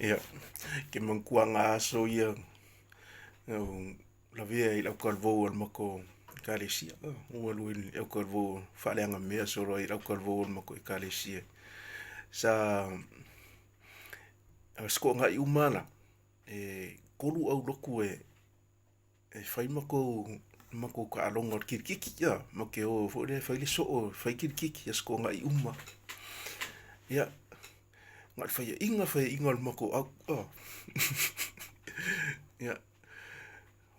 Ia, ke mangkua ngā aso ia, la vea i lau kalvou al mako kalesia. Ua luin lau kalvou whaleanga mea soro i lau kalvou al mako i kalesia. Sa, sko ngā i umana, kolu au loku whai mako ka alonga kirikiki, ia, make o whore whai le so o whai kirikiki, ia sko ngā i uma. Ia, ngat whai inga al mako au, ia,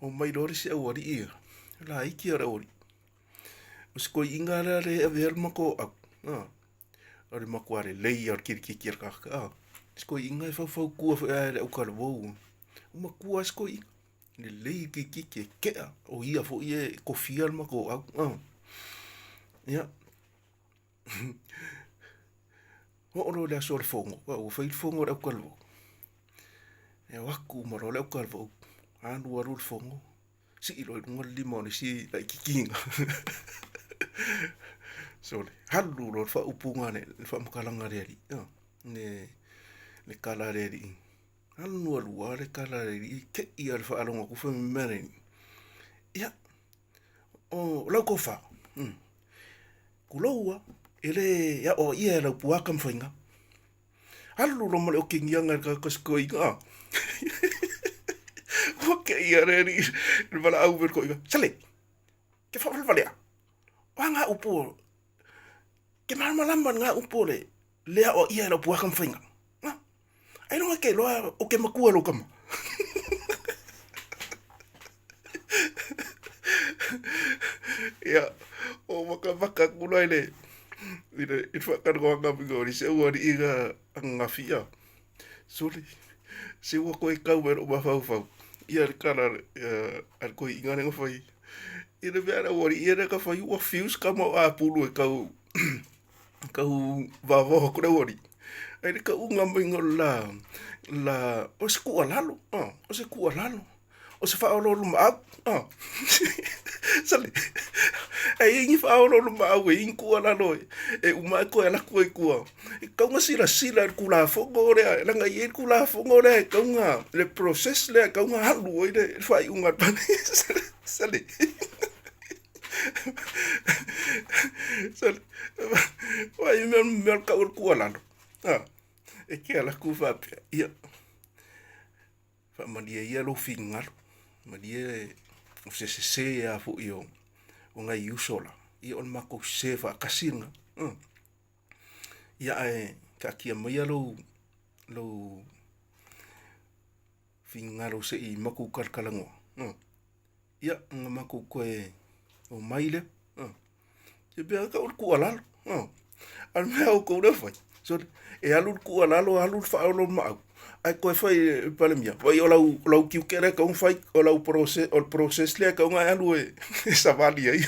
o mai rori se au ari ia, la iki ara ori. O sko inga ara re ave al mako au, ori mako are lei ar kirikiki ar kaka, sko inga fau kua whai au kalvou. Uma kua sko inga. Ni lei ki kea o ia fo ia kofia al mako au. Ia. Ho oro le aso le fongo. O whai fongo au kalvou. E waku maro le au kalvou. Anu aru le fongo. Si ilo i ngal lima ni si la kikinga. So le halu lo fa upunga ne fa makalanga reali. Le kala reali. Anu aru le kala reali ke ia le fa alonga ku fa mene. Ia. O lau ko fa. Kuloua ele ya o ia la puaka mfainga. Halu lo male o kingianga ka sko inga. Oke ia reali. Vala au ver ko inga. Sale. Ke fa valea. Wanga upo. Ke malaman nga upo le. Lea o ia la puaka mfainga. Ai no ke lo o ke makua lo kama. Ia, o waka kulai le. I whakaroa ngā pingo, se ua ni inga ngawhia. Sori, se ua koe kau ero mawhau. Ia kara ar koe inga nenga whai. Ina mea na wari, ia ka whai ua fius kama o a pulu e kau wawaha kura wari. Ai ka unga mingo o se kua lalo, o se kua lalo. O se whaololo maau, sale. Ai ingi whaololo maau e inkua lalo e umai koe ala koe kua. Kaunga sila kula fongo rea, langa i kula fongo rea, kaunga le process lea, kaunga halu oi le whai unga pane, sale. Sale. Wai mea kaur kua lalo. E ke ala ku whapea, ia. Whamalia ia lo whingaro. Malia o se a fu io o ngai usola. Ia on mako se wha kasinga. Ia ka kia mai lo whingaro se I mako karkalangoa. Ia nga mako koe o maile. Ia bea ka ur kua lalo. Al mea o kou rewhai. So, e alur kua lalo, alur whaolo mau. Ai koe whai palemia. Wai o lau kiu kere kaung whai, o lau process lea kaunga alu e savali ai.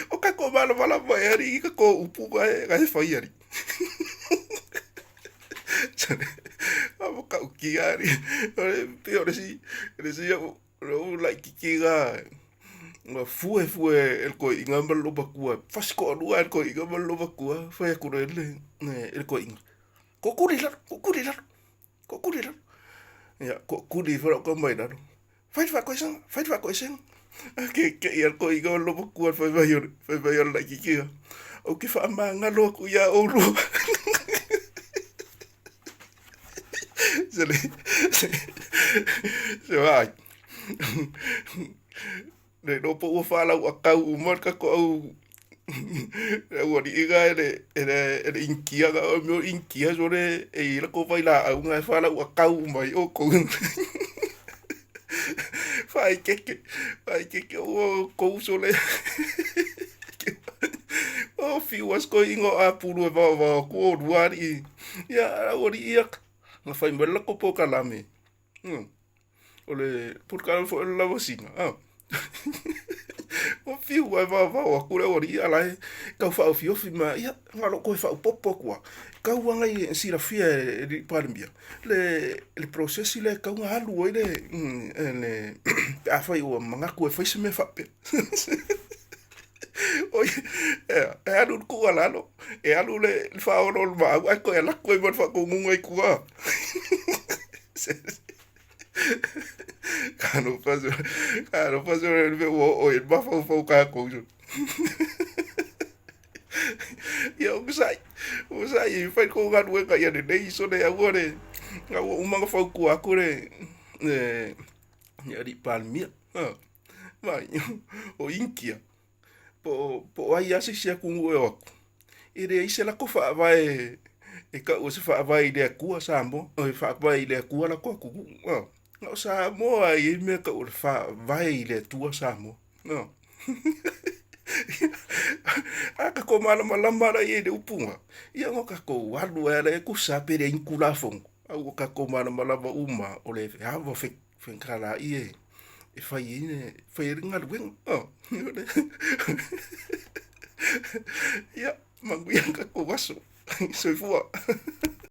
O ka ko mala mai ari, ka ko upu ka he whai ari. Amo ka uki ari. Pio resi au lai kiki ga fue el ko inga malo bakua fasko alua el ko inga malo bakua fue kurele el ko inga kokuri la ya kokuri fora ko mai la fai fa ko sen ke el ko inga malo bakua fai vai la kiki o que fa manga lo ku ya o ro se vai ne no po fa la kau umar ka ko au wari iga ele inkia ga o meu inkia jore e la ko vai la au nga fa la kau mai o ko fai ke o ko sole o fi was ko ingo a pulu va ko ruari ya wari ia na fai mbela ko po kalame ole por cara fo la vacina o fiu vai o kura ori ala ka fa o fiu fi ma ia ngalo ko fa popo kwa ka wanga I sira fia ri parmbia le processi le ka nga halu oi le a fa o manga ko fa se me fa pe Oi, e anu kua lalo. E anu le whaono le maa. Ai koe ala koe man whakongunga i kua. Kano paso le me o e mawhau whau kā kousu. Ia o sai i whai ko ngā nuenga ia ne nei so ne au ore. Ngā umanga whau kua aku re. Ia ri palmia. Mai, o inkia. Po ai ase sia kungu e aku. E rea ise la ko wha vai e ka o se wha vai le kua sa mo. O e wha vai le kua la ko kuku. Ngā sa mo ai e mea ka o wha vai le tua sa mo. Aka ko mana malama i e le upunga. Ia ngo ka ko walu e le ku sa pere inku la fongo. Au ka ko mana malama uma o le hava fenkala i e. E fai ine, fai ringa luenga. Ia, manguianga ko waso. Soifua.